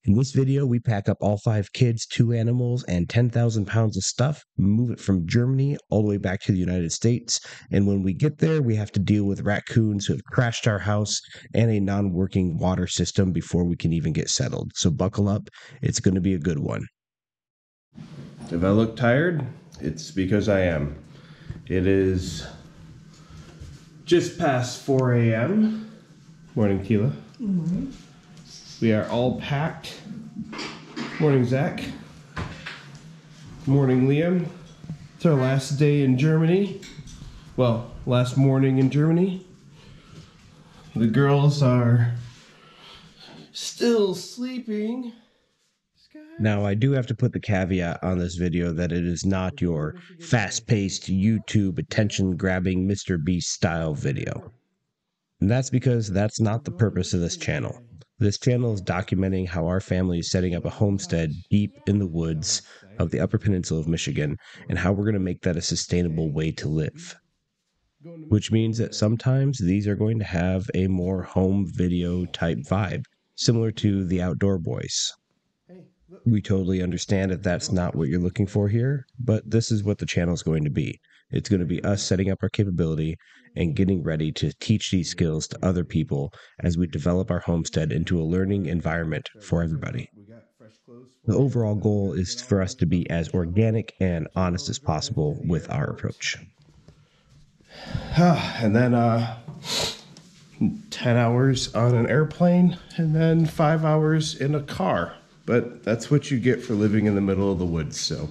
In this video, we pack up all 5 kids, 2 animals, and 10,000 pounds of stuff, move it from Germany all the way back to the United States, and when we get there, we have to deal with raccoons who have crashed our house and a non-working water system before we can even get settled. So buckle up, it's going to be a good one. If I look tired, it's because I am. It is just past 4 a.m. Morning, Tila. Good morning. We are all packed. Morning, Zach. Morning, Liam. It's our last day in Germany. Well, last morning in Germany. The girls are still sleeping. Now, I do have to put the caveat on this video that it is not your fast-paced YouTube attention-grabbing Mr. Beast style video. And that's because that's not the purpose of this channel. This channel is documenting how our family is setting up a homestead deep in the woods of the Upper Peninsula of Michigan and how we're going to make that a sustainable way to live. Which means that sometimes these are going to have a more home video type vibe, similar to the Outdoor Boys. We totally understand if that's not what you're looking for here, but this is what the channel is going to be. It's going to be us setting up our capability and getting ready to teach these skills to other people as we develop our homestead into a learning environment for everybody. The overall goal is for us to be as organic and honest as possible with our approach. And then 10 hours on an airplane and then 5 hours in a car. But that's what you get for living in the middle of the woods, so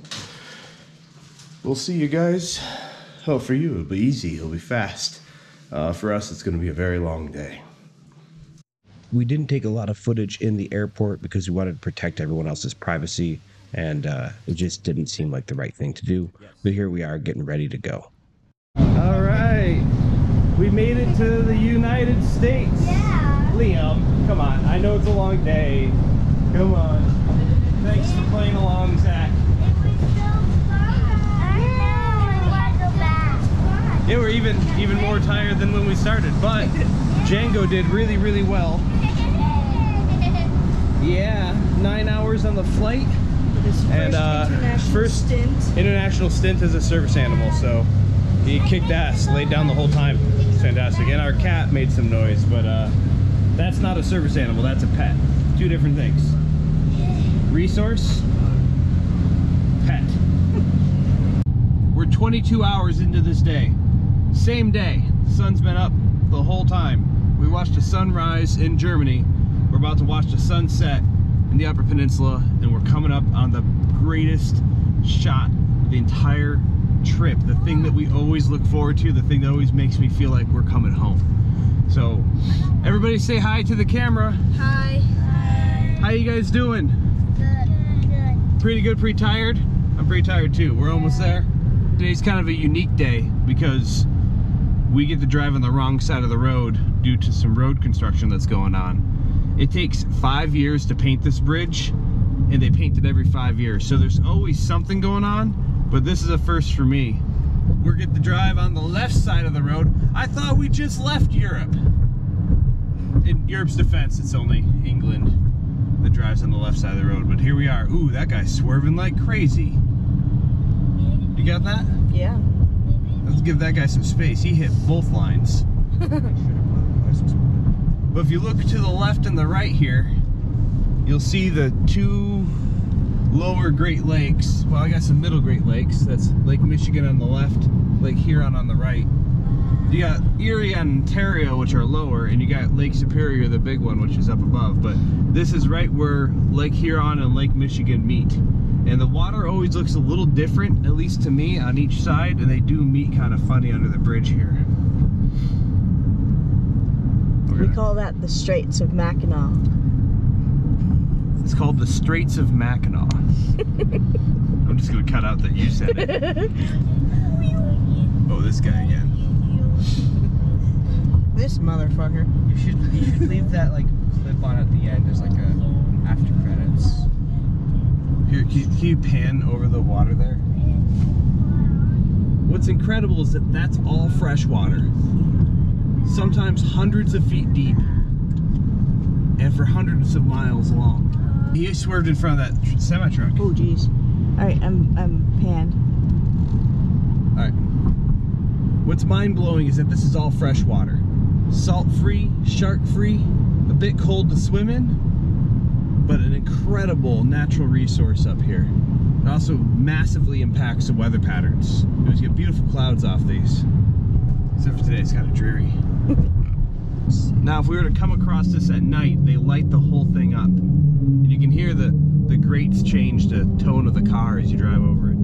we'll see you guys. Oh, for you, it'll be easy, it'll be fast. For us, it's gonna be a very long day. We didn't take a lot of footage in the airport because we wanted to protect everyone else's privacy, and it just didn't seem like the right thing to do. But here we are getting ready to go. All right, we made it to the United States. Yeah. Liam, come on, I know it's a long day. Come on. Thanks for playing along, Zach. Yeah, we're even more tired than when we started, but Django did really, really well. Yeah, 9 hours on the flight. And first international stint as a service animal, so he kicked ass, laid down the whole time. It's fantastic. And our cat made some noise, but that's not a service animal, that's a pet. 2 different things. Resource, pet. We're 22 hours into this day. Same day, sun's been up the whole time. We watched a sunrise in Germany. We're about to watch the sunset in the Upper Peninsula, and we're coming up on the greatest shot of the entire trip. The thing that we always look forward to, the thing that always makes me feel like we're coming home. So, everybody say hi to the camera. Hi. Hi. How you guys doing? Good. Pretty good, pretty tired? I'm pretty tired too. We're almost there. Today's kind of a unique day because we get to drive on the wrong side of the road due to some road construction that's going on. It takes 5 years to paint this bridge, and they paint it every 5 years. So there's always something going on, but this is a first for me. We're getting to drive on the left side of the road. I thought we just left Europe. In Europe's defense, it's only England that drives on the left side of the road, but here we are. Ooh, that guy's swerving like crazy. You got that? Yeah. Let's give that guy some space. He hit both lines. But if you look to the left and the right here, you'll see the 2 lower Great Lakes. Well, I got some middle Great Lakes. That's Lake Michigan on the left, Lake Huron on the right. You got Erie and Ontario, which are lower, and you got Lake Superior, the big one, which is up above. But this is right where Lake Huron and Lake Michigan meet. And the water always looks a little different, at least to me, on each side, and they do meet kind of funny under the bridge here. We call that the Straits of Mackinac. It's called the Straits of Mackinac. I'm just gonna cut out that you said it. Oh, this guy again. This motherfucker. You should leave that like clip on at the end as like a after credits. Here, can you pan over the water there? What's incredible is that that's all fresh water. Sometimes hundreds of feet deep and for hundreds of miles long. He swerved in front of that semi-truck. Oh, geez. All right, I'm panned. All right. What's mind-blowing is that this is all fresh water. Salt-free, shark-free, a bit cold to swim in, but an incredible natural resource up here. It also massively impacts the weather patterns. You get beautiful clouds off these. Except for today, it's kind of dreary. Now, if we were to come across this at night, they light the whole thing up. And you can hear the grates change the tone of the car as you drive over it.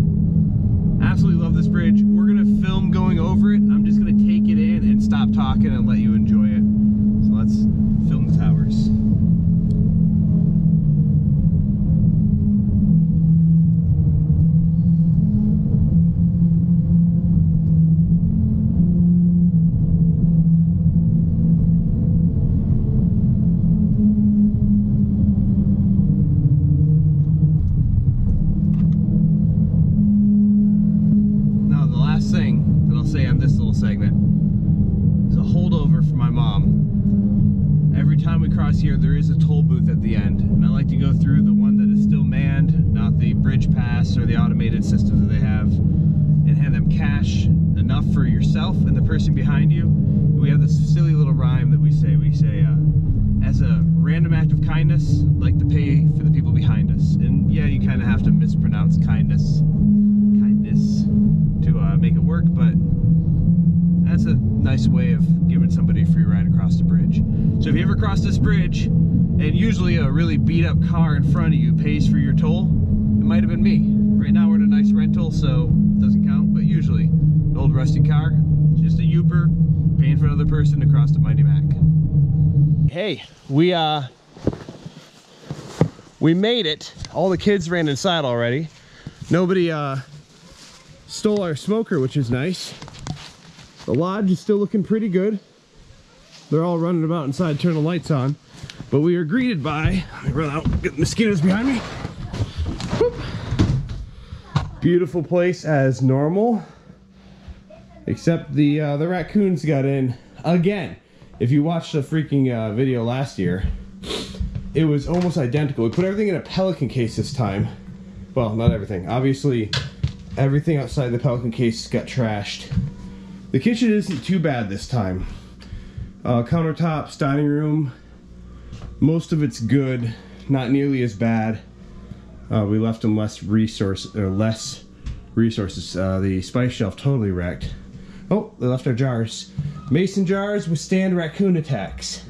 Absolutely love this bridge. We're gonna film going over it. I'm just gonna take it in and stop talking and let you enjoy it. So let's film the towers. Here there is a toll booth at the end, and I like to go through the one that is still manned, not the bridge pass or the automated system that they have, and hand them cash enough for yourself and the person behind you. We have this silly little rhyme that we say as a random act of kindness, I'd like to pay for the people behind us. And yeah, you kind of have to mispronounce kindness to make it work, but that's a nice way of giving somebody a free ride across the bridge. So if you ever cross this bridge, and usually a really beat up car in front of you pays for your toll, it might have been me. Right now we're in a nice rental, so it doesn't count, but usually an old rusty car, just a Uber, paying for another person to cross the Mighty Mac. Hey, we made it. All the kids ran inside already. Nobody stole our smoker, which is nice. The lodge is still looking pretty good. They're all running about inside, turning the lights on. But we are greeted by, let me run out, get the mosquitoes behind me. Whoop. Beautiful place as normal. Except the raccoons got in again. If you watched the freaking video last year, it was almost identical. We put everything in a Pelican case this time. Well, not everything. Obviously, everything outside the Pelican case got trashed. The kitchen isn't too bad this time. Countertops, dining room, most of it's good, not nearly as bad. We left them less resources. The spice shelf totally wrecked. Oh, they left our jars. Mason jars withstand raccoon attacks.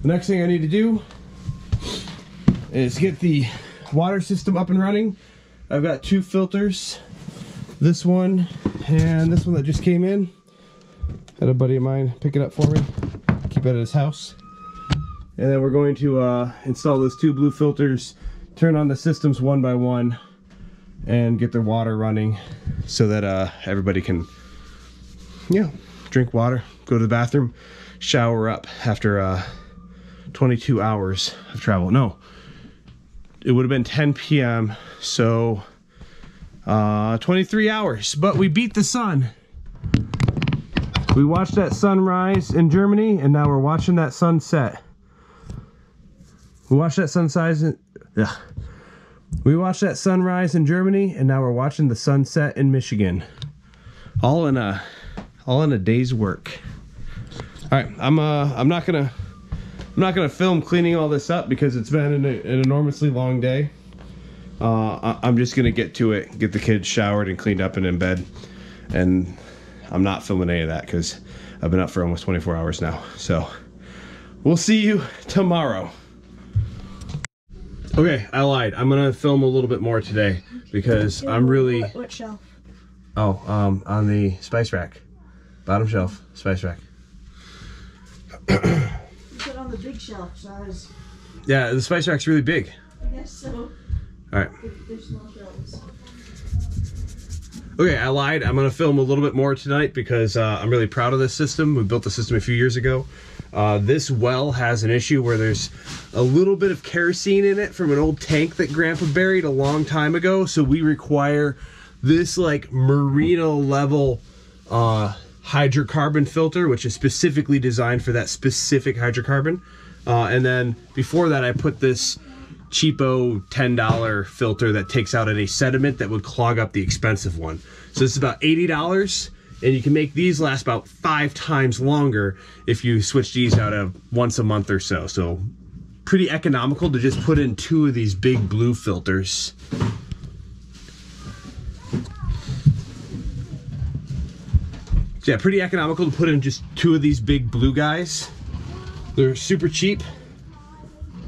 The next thing I need to do is get the water system up and running. I've got 2 filters. This one and this one that just came in. Had a buddy of mine pick it up for me. Keep it at his house. And then we're going to install those 2 blue filters, turn on the systems one by one, and get their water running so that everybody can, drink water, go to the bathroom, shower up after 22 hours of travel. No, it would have been 10 p.m. so 23 hours, but we beat the sun. We watched that sunrise in Germany, and now we're watching that sunset. We watched that sunrise in Germany, and now we're watching the sunset in Michigan. All in a day's work. All right, I'm not gonna film cleaning all this up because it's been an enormously long day. I'm just gonna get to it, get the kids showered and cleaned up and in bed, and I'm not filming any of that because I've been up for almost 24 hours now. So we'll see you tomorrow. Okay, I lied. I'm gonna film a little bit more today because I'm really. What shelf? Oh, on the spice rack, bottom shelf, spice rack. You put on the big shelf, so I was. Yeah, the spice rack's really big. I guess so. All right. There's no shelves. Okay, I lied. I'm going to film a little bit more tonight because I'm really proud of this system. We built the system a few years ago. This well has an issue where there's a little bit of kerosene in it from an old tank that Grandpa buried a long time ago. So we require this like merino level hydrocarbon filter, which is specifically designed for that specific hydrocarbon. And then before that, I put this cheapo $10 filter that takes out any sediment that would clog up the expensive one. So this is about $80, and you can make these last about 5 times longer if you switch these out once a month or so. So pretty economical to just put in 2 of these big blue filters. So yeah, pretty economical to put in just 2 of these big blue guys. They're super cheap.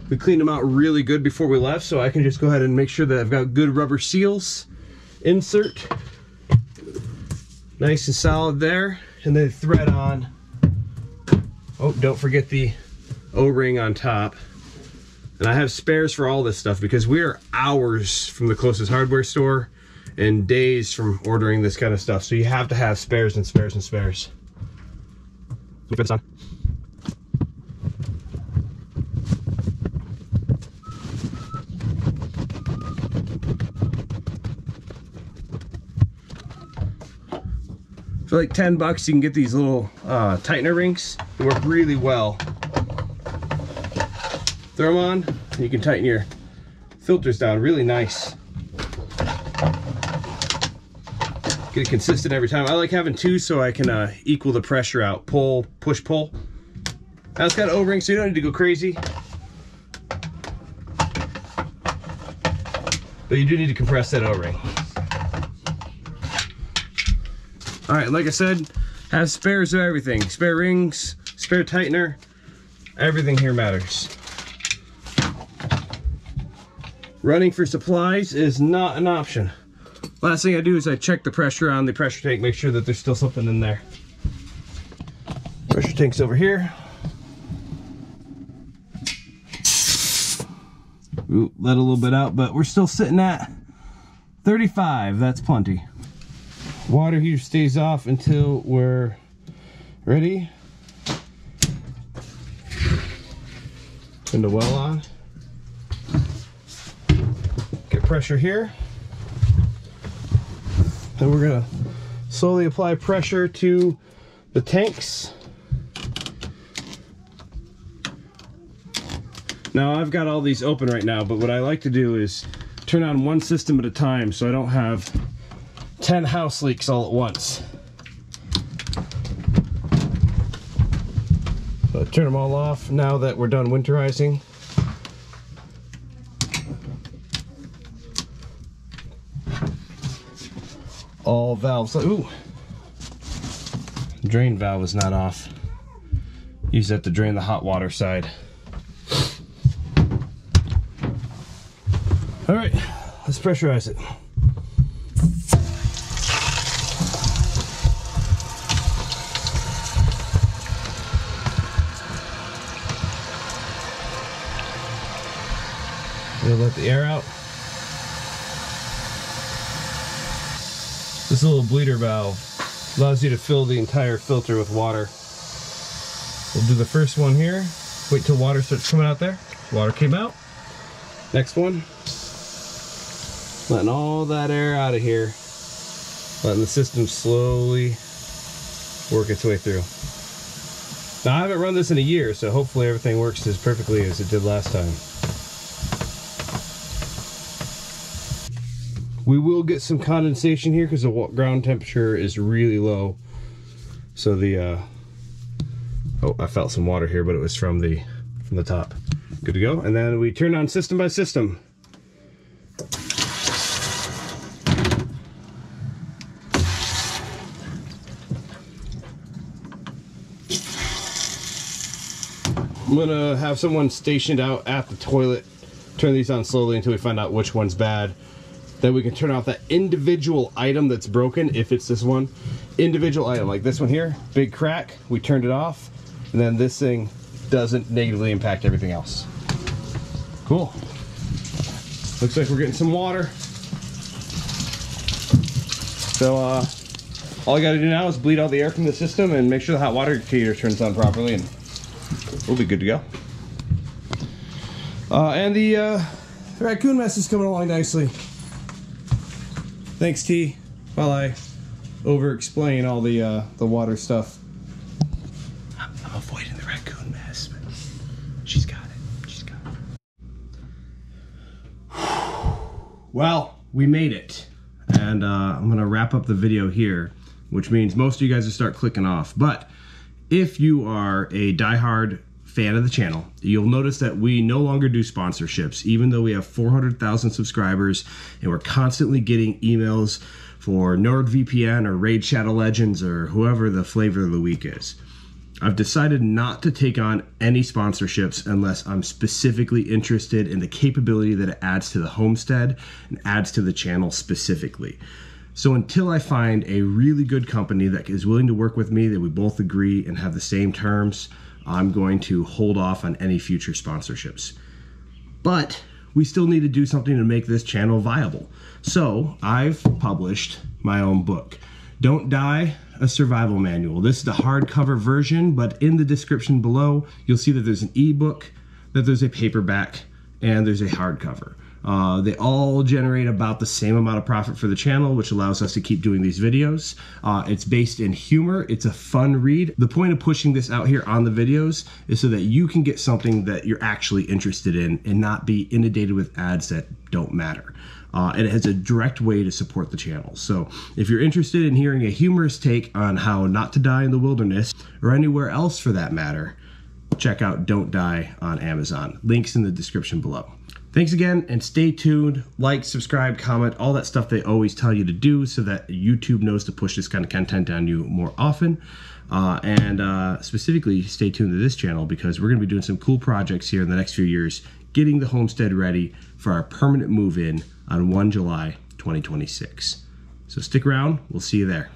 We cleaned them out really good before we left, so I can just go ahead and make sure that I've got good rubber seals. Insert. Nice and solid there. And then thread on. Oh, don't forget the O-ring on top. And I have spares for all this stuff because we are hours from the closest hardware store and days from ordering this kind of stuff. So you have to have spares and spares and spares. Put this on. For like 10 bucks, you can get these little tightener rings. They work really well. Throw them on, and you can tighten your filters down really nice. Get it consistent every time. I like having 2 so I can equal the pressure out. Pull, push, pull. Now it's got an O-ring, so you don't need to go crazy. But you do need to compress that O-ring. All right, like I said, have spares of everything. Spare rings, spare tightener, everything here matters. Running for supplies is not an option. Last thing I do is I check the pressure on the pressure tank, make sure that there's still something in there. Pressure tank's over here. Ooh, let a little bit out, but we're still sitting at 35, that's plenty. Water heater stays off until we're ready. Turn the well on. Get pressure here. Then we're gonna slowly apply pressure to the tanks. Now I've got all these open right now, but what I like to do is turn on one system at a time so I don't have 10 house leaks all at once. So turn them all off now that we're done winterizing. All valves, ooh, drain valve is not off. Use that to drain the hot water side. All right, let's pressurize it. We'll let the air out. This little bleeder valve allows you to fill the entire filter with water. We'll do the first one here. Wait till water starts coming out there. Water came out. Next one. Letting all that air out of here. Letting the system slowly work its way through. Now I haven't run this in a year, so hopefully everything works as perfectly as it did last time. We will get some condensation here because the ground temperature is really low. So the oh, I felt some water here, but it was from the top. Good to go. And then we turn on system by system. I'm gonna have someone stationed out at the toilet. Turn these on slowly until we find out which one's bad. Then we can turn off that individual item that's broken, if it's this one. Individual item, like this one here, big crack, we turned it off, and then this thing doesn't negatively impact everything else. Cool. Looks like we're getting some water. So all I gotta do now is bleed all the air from the system and make sure the hot water heater turns on properly, and we'll be good to go. And the raccoon mess is coming along nicely. Thanks, T, while I over-explain all the water stuff. I'm avoiding the raccoon mess, but she's got it. She's got it. Well, we made it. And I'm gonna wrap up the video here, which means most of you guys will start clicking off. But if you are a diehard fan of the channel, you'll notice that we no longer do sponsorships, even though we have 400,000 subscribers and we're constantly getting emails for NordVPN or Raid Shadow Legends or whoever the flavor of the week is. I've decided not to take on any sponsorships unless I'm specifically interested in the capability that it adds to the homestead and adds to the channel specifically. So until I find a really good company that is willing to work with me, that we both agree and have the same terms, I'm going to hold off on any future sponsorships. But we still need to do something to make this channel viable. So I've published my own book, Don't Die, a Survival Manual. This is the hardcover version, but in the description below, you'll see that there's an ebook, that there's a paperback, and there's a hardcover. They all generate about the same amount of profit for the channel, which allows us to keep doing these videos. It's based in humor. It's a fun read. The point of pushing this out here on the videos is so that you can get something that you're actually interested in and not be inundated with ads that don't matter. And it has a direct way to support the channel. So if you're interested in hearing a humorous take on how not to die in the wilderness, or anywhere else for that matter, check out Don't Die on Amazon. Links in the description below. Thanks again, and stay tuned. Like, subscribe, comment, all that stuff they always tell you to do so that YouTube knows to push this kind of content on you more often. Specifically, stay tuned to this channel because we're going to be doing some cool projects here in the next few years, getting the homestead ready for our permanent move-in on 1 July 2026. So stick around. We'll see you there.